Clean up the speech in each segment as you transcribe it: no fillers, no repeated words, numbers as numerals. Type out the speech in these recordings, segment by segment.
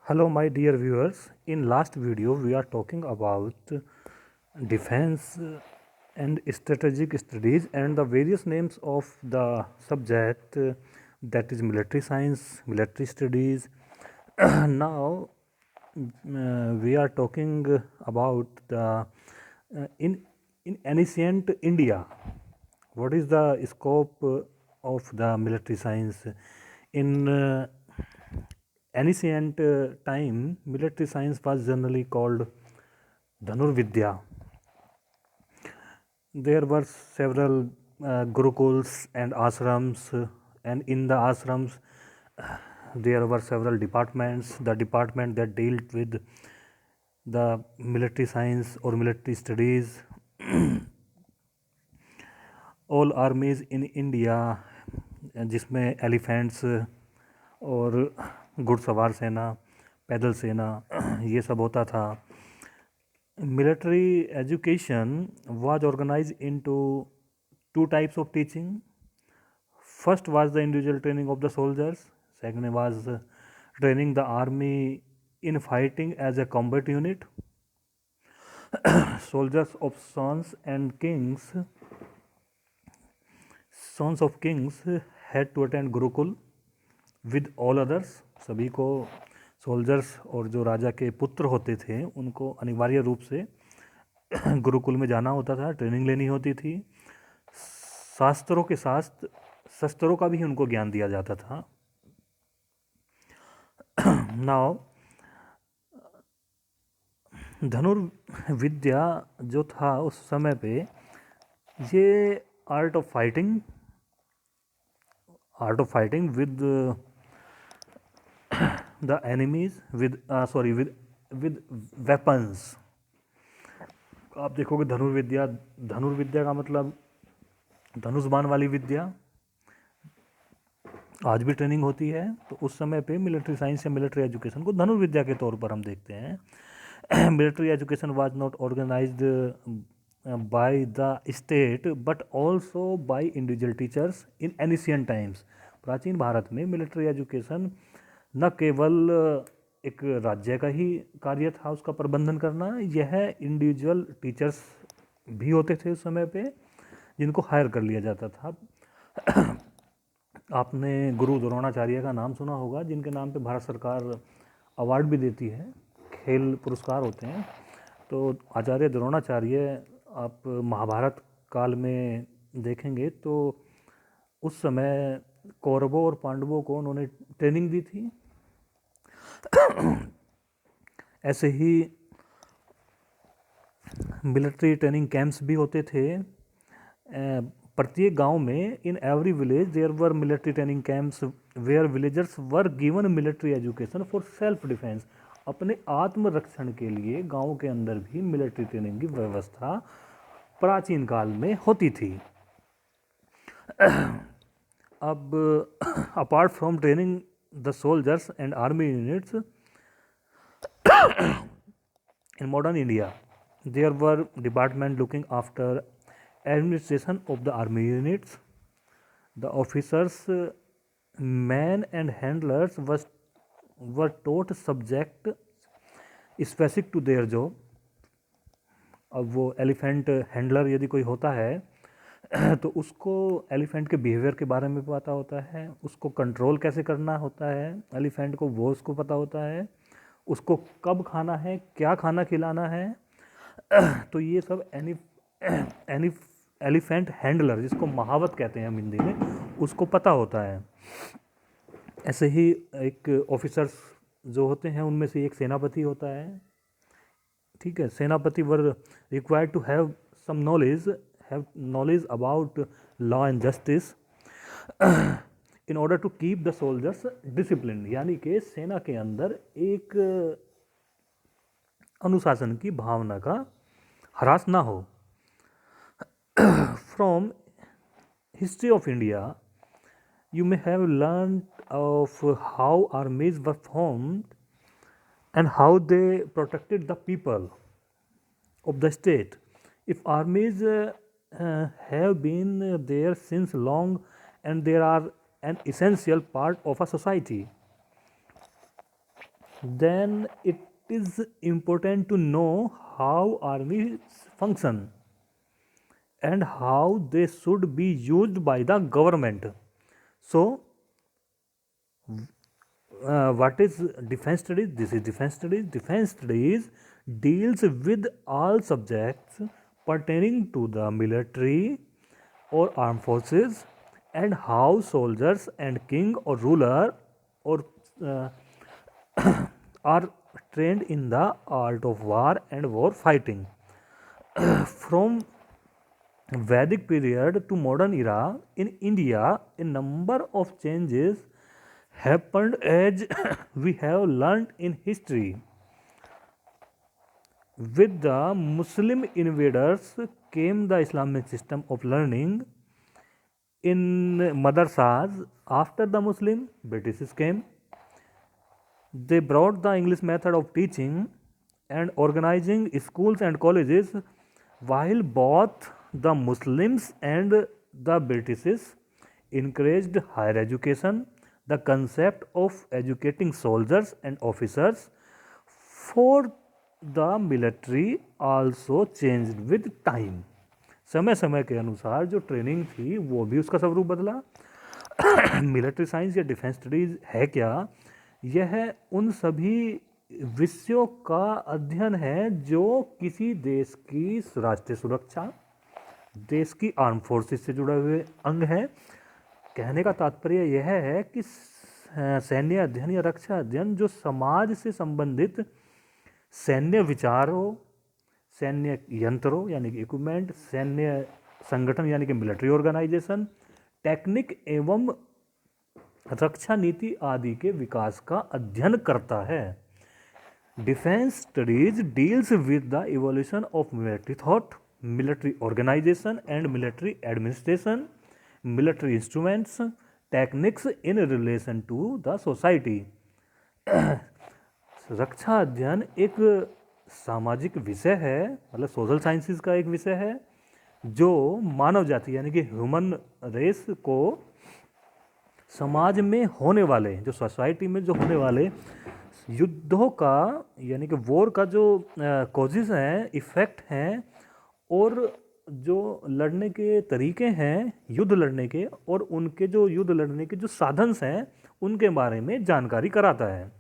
Hello, my dear viewers. In last video, we are talking about defense and strategic studies and the various names of the subject that is military science, military studies. Now, we are talking about the in ancient India. What is the scope of the military science in ancient time? Military science was generally called Dhanurvidya. There were several gurukuls and ashrams, and in the ashrams, there were several departments. The department that dealt with the military science or military studies. All armies in India, जिसमें elephants और घुड़सवार सेना, पैदल सेना, ये सब होता था. Military education was organized into two types of teaching. First was the individual training of the soldiers. Second was training the army in fighting as a combat unit. Soldiers of sons of kings had to attend Gurukul with all others. सभी को soldiers और जो राजा के पुत्र होते थे उनको अनिवार्य रूप से गुरुकुल में जाना होता था, ट्रेनिंग लेनी होती थी. शास्त्रों के साथ शस्त्रों का भी उनको ज्ञान दिया जाता था. नाउ धनुर्विद्या जो था उस समय पे, ये art of fighting with the enemies with weapons. आप देखोगे धनुर्विद्या का मतलब धनुष बाण वाली विद्या. आज भी ट्रेनिंग होती है. तो उस समय पे मिलिट्री साइंस या मिलिट्री एजुकेशन को धनुर्विद्या के तौर पर हम देखते हैं. Military education was not organised by the state but also by individual teachers in ancient times. प्राचीन भारत में मिलिट्री एजुकेशन न केवल एक राज्य का ही कार्य था उसका प्रबंधन करना, यह इंडिविजुअल टीचर्स भी होते थे उस समय पे जिनको हायर कर लिया जाता था. आपने गुरु द्रोणाचार्य का नाम सुना होगा, जिनके नाम पे भारत सरकार अवार्ड भी देती है, खेल पुरस्कार होते हैं. तो आचार्य द्रोणाचार्य आप महाभारत काल में देखेंगे तो उस समय कौरवों और पांडवों को उन्होंने ट्रेनिंग दी थी. ऐसे ही मिलिट्री ट्रेनिंग कैंप्स भी होते थे प्रत्येक गांव में. In every village there were military training camps where villagers were given military education for self defence. अपने आत्मरक्षण के लिए गांव के अंदर भी मिलिट्री ट्रेनिंग की व्यवस्था प्राचीन काल में होती थी. अब apart from training the soldiers and army units in modern India, there were departments looking after administration of the army units. The officers, men and handlers were taught subject specific to their job. अब वो elephant handler यदि कोई होता है तो उसको elephant के behaviour के बारे में पता होता है, उसको कंट्रोल कैसे करना होता है एलिफेंट को, वो उसको पता होता है, उसको कब खाना है, क्या खाना खिलाना है. तो ये सब एलिफेंट हैंडलर, जिसको महावत कहते हैं हम हिंदी में, उसको पता होता है. ऐसे ही एक ऑफिसर्स जो होते हैं उनमें से एक सेनापति होता है. ठीक है, सेनापति were required to have some knowledge about law and justice in order to keep the soldiers discipline. यानी कि सेना के अंदर एक अनुशासन की भावना का ह्रास ना हो. From history of India you may have learned of how armies were formed and how they protected the people of the state. If armies have been there since long and they are an essential part of a society. then it is important to know how armies function and how they should be used by the government. So, what is defense studies? This is defense studies. Defense studies deals with all subjects pertaining to the military or armed forces and how soldiers and king or ruler or uh, are trained in the art of war and war fighting. From Vedic period to modern era, in India, a number of changes happened as we have learned in history. With the Muslim invaders came the Islamic system of learning in madrasas. After the Muslim, British came. They brought the English method of teaching and organizing schools and colleges, while both the Muslims and the British encouraged higher education. The concept of educating soldiers and officers for the military also changed with time. समय समय के अनुसार जो training थी वो भी उसका स्वरूप बदला। मिलिट्री साइंस या डिफेंस स्टडीज है क्या? यह उन सभी विषयों का अध्ययन है जो किसी देश की राष्ट्रीय सुरक्षा, देश की आर्म फोर्सेस से जुड़े हुए अंग हैं। कहने का तात्पर्य यह है कि सैन्य अध्ययन या रक्षा अध्ययन जो समाज से संबंधित सैन्य विचार हो, सैन्य यंत्र हो यानी कि इक्विपमेंट, सैन्य संगठन यानी कि मिलिट्री ऑर्गेनाइजेशन, टेक्निक एवं रक्षा नीति आदि के विकास का अध्ययन करता है। Defence studies deals with the evolution of military thought, military organisation and military administration, military instruments, techniques in relation to the society. रक्षा अध्ययन एक सामाजिक विषय है, मतलब सोशल साइंसेस का एक विषय है जो मानव जाति यानी कि ह्यूमन रेस को समाज में होने वाले, जो सोसाइटी में जो होने वाले युद्धों का यानी कि वॉर का जो कॉजेज हैं, इफ़ेक्ट हैं और जो लड़ने के तरीके हैं युद्ध लड़ने के, और उनके जो युद्ध लड़ने के जो साधन हैं उनके बारे में जानकारी कराता है।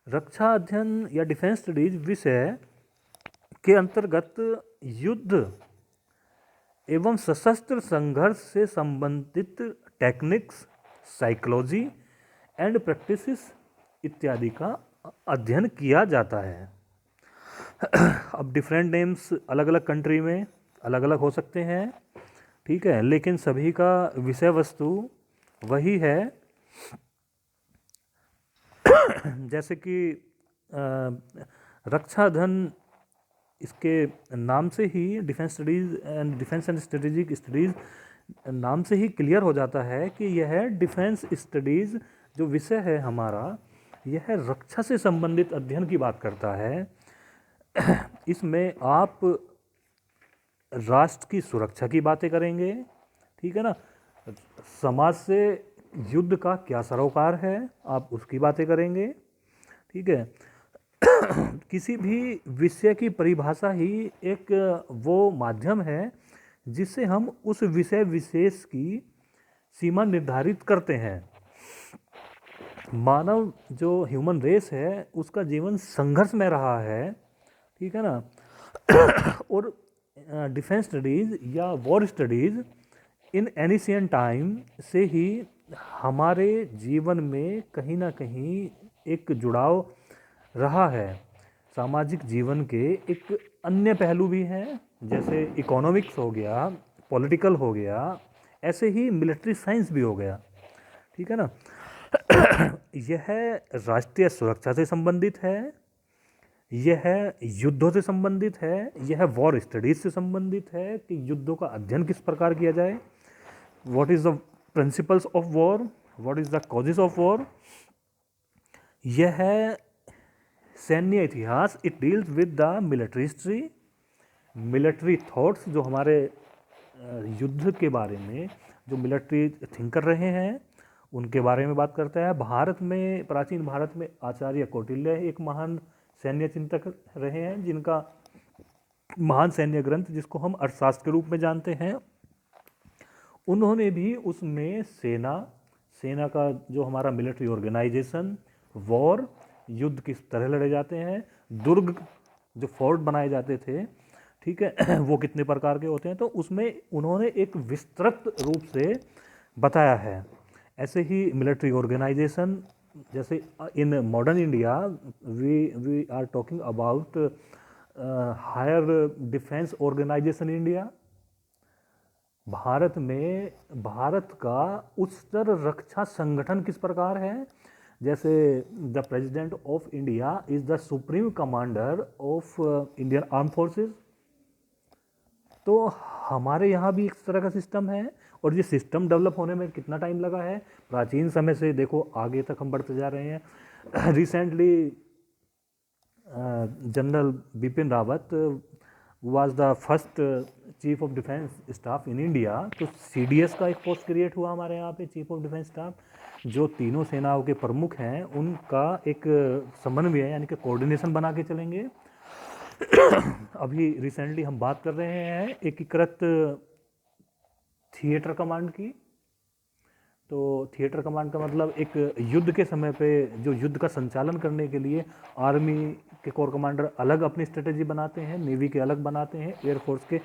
रक्षा अध्ययन या डिफेंस स्टडीज विषय के अंतर्गत युद्ध एवं सशस्त्र संघर्ष से संबंधित टेक्निक्स, साइकोलॉजी एंड प्रैक्टिसेस इत्यादि का अध्ययन किया जाता है। अब डिफरेंट नेम्स अलग अलग कंट्री में अलग अलग हो सकते हैं, ठीक है, लेकिन सभी का विषय वस्तु वही है। जैसे कि रक्षा अध्ययन, इसके नाम से ही defence studies and defence and strategic studies नाम से ही क्लियर हो जाता है कि यह डिफेंस स्टडीज़ जो विषय है हमारा, यह रक्षा से संबंधित अध्ययन की बात करता है। इसमें आप राष्ट्र की सुरक्षा की बातें करेंगे, ठीक है ना, समाज से युद्ध का क्या सरोकार है आप उसकी बातें करेंगे, ठीक है। किसी भी विषय की परिभाषा ही एक वो माध्यम है जिससे हम उस विषय विशेष की सीमा निर्धारित करते हैं। मानव जो ह्यूमन रेस है उसका जीवन संघर्ष में रहा है, ठीक है ना। और डिफेंस स्टडीज़ या वॉर स्टडीज़ इन एनिशियंट टाइम से ही हमारे जीवन में कहीं ना कहीं एक जुड़ाव रहा है। सामाजिक जीवन के एक अन्य पहलू भी हैं, जैसे इकोनॉमिक्स हो गया, पॉलिटिकल हो गया, ऐसे ही मिलिट्री साइंस भी हो गया, ठीक है ना। यह राष्ट्रीय सुरक्षा से संबंधित है, यह युद्धों से संबंधित है, यह वॉर स्टडीज से संबंधित है कि युद्धों का अध्ययन किस प्रकार किया जाए, what is the principles of war, what is the causes of war. यह है सैन्य इतिहास, it deals with the military history, military thoughts जो हमारे युद्ध के बारे में जो मिलिट्री थिंक कर रहे हैं उनके बारे में बात करता है। भारत में, प्राचीन भारत में आचार्य कौटिल्य एक महान सैन्य चिंतक रहे हैं, जिनका महान सैन्य ग्रंथ जिसको हम अर्थशास्त्र के रूप में जानते हैं, उन्होंने भी उसमें सेना का जो हमारा मिलिट्री ऑर्गेनाइजेशन, वॉर, युद्ध किस तरह लड़े जाते हैं, दुर्ग जो फोर्ट बनाए जाते थे, ठीक है, वो कितने प्रकार के होते हैं, तो उसमें उन्होंने एक विस्तृत रूप से बताया है। ऐसे ही मिलिट्री ऑर्गेनाइजेशन, जैसे in modern India we are talking about higher defence organisation India. Bharat में भारत का उच्चतर रक्षा संगठन किस प्रकार है, जैसे the president of India is the supreme commander of Indian arm forces. तो हमारे यहाँ भी इस तरह का सिस्टम है, और ये सिस्टम डेवलप होने में कितना टाइम लगा है, प्राचीन समय से देखो आगे तक हम बढ़ते जा रहे हैं। Recently general Bipin Rawat was the first chief of defence staff in India. तो CDS का एक पोस्ट क्रिएट हुआ हमारे यहाँ पे, चीफ ऑफ डिफेंस स्टाफ, जो तीनों सेनाओं के प्रमुख हैं उनका एक समन्वय यानी कि कोऑर्डिनेशन बना के चलेंगे। अभी रिसेंटली हम बात कर रहे हैं एकीकृत थिएटर कमांड की। तो थिएटर कमांड का मतलब एक युद्ध के समय पे जो युद्ध का संचालन करने के लिए आर्मी के कोर कमांडर अलग अपनी स्ट्रेटेजी बनाते हैं, नेवी के अलग बनाते हैं, एयरफोर्स के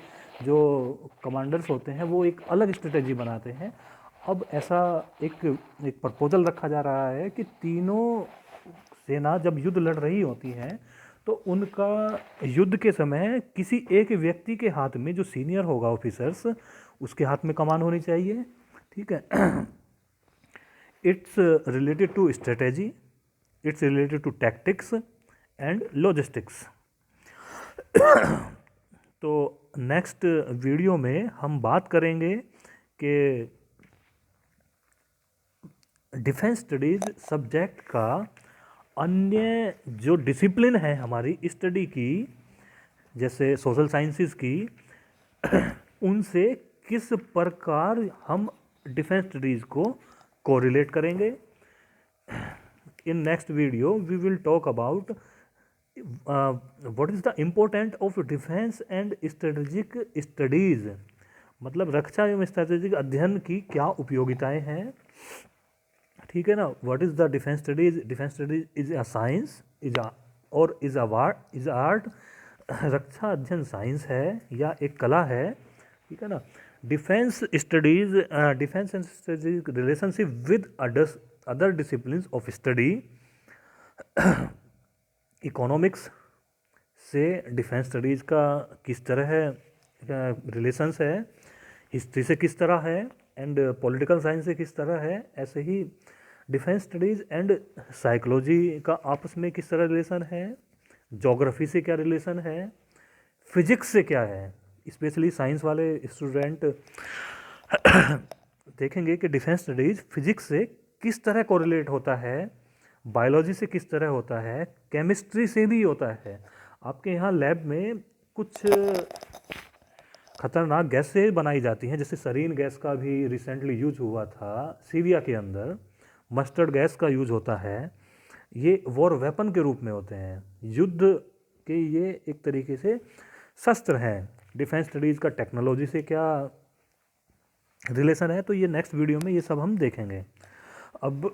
जो कमांडर्स होते हैं वो एक अलग स्ट्रेटेजी बनाते हैं। अब ऐसा एक प्रपोजल रखा जा रहा है कि तीनों सेना जब युद्ध लड़ रही होती हैं तो उनका युद्ध के समय किसी एक व्यक्ति के हाथ में, जो सीनियर होगा ऑफिसर्स, उसके हाथ में कमान होनी चाहिए, ठीक है। It's related to strategy, it's related to tactics and logistics. तो नेक्स्ट वीडियो में हम बात करेंगे कि डिफेंस स्टडीज सब्जेक्ट का अन्य जो डिसिप्लिन है हमारी स्टडी की, जैसे सोशल साइंसेस की, उनसे किस प्रकार हम डिफेंस स्टडीज़ को कोरिलेट करेंगे। In next video we will talk about what is the important of defence and strategic studies, मतलब रक्षा एवं स्ट्रेटेजिक अध्ययन की क्या उपयोगिताएं हैं, ठीक है ना। What is the defence studies, defence studies is a science, is art, रक्षा अध्ययन साइंस है या एक कला है, ठीक है ना। Defence studies, defence and strategic relationship with other disciplines of study. Economics से डिफेंस स्टडीज़ का किस तरह रिलेशंस है, हिस्ट्री से किस तरह है, एंड पॉलिटिकल साइंस से किस तरह है। ऐसे ही डिफेंस स्टडीज़ एंड साइकोलॉजी का आपस में किस तरह रिलेशन है, ज्योग्राफी से क्या रिलेशन है, फिजिक्स से क्या है। स्पेशली साइंस वाले स्टूडेंट देखेंगे कि डिफेंस स्टडीज़ फिजिक्स से किस तरह कोरिलेट होता है, बायोलॉजी से किस तरह होता है, केमिस्ट्री से भी होता है। आपके यहाँ लैब में कुछ खतरनाक गैसें बनाई जाती हैं, जैसे सरीन गैस का भी रिसेंटली यूज हुआ था सीरिया के अंदर, मस्टर्ड गैस का यूज होता है। ये वॉर वेपन के रूप में होते हैं, युद्ध के ये एक तरीके से शस्त्र हैं। डिफेंस स्टडीज़ का टेक्नोलॉजी से क्या रिलेशन है, तो ये नेक्स्ट वीडियो में ये सब हम देखेंगे। अब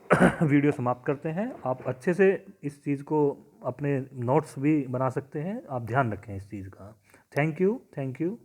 वीडियो समाप्त करते हैं। आप अच्छे से इस चीज़ को अपने नोट्स भी बना सकते हैं, आप ध्यान रखें इस चीज़ का। Thank you.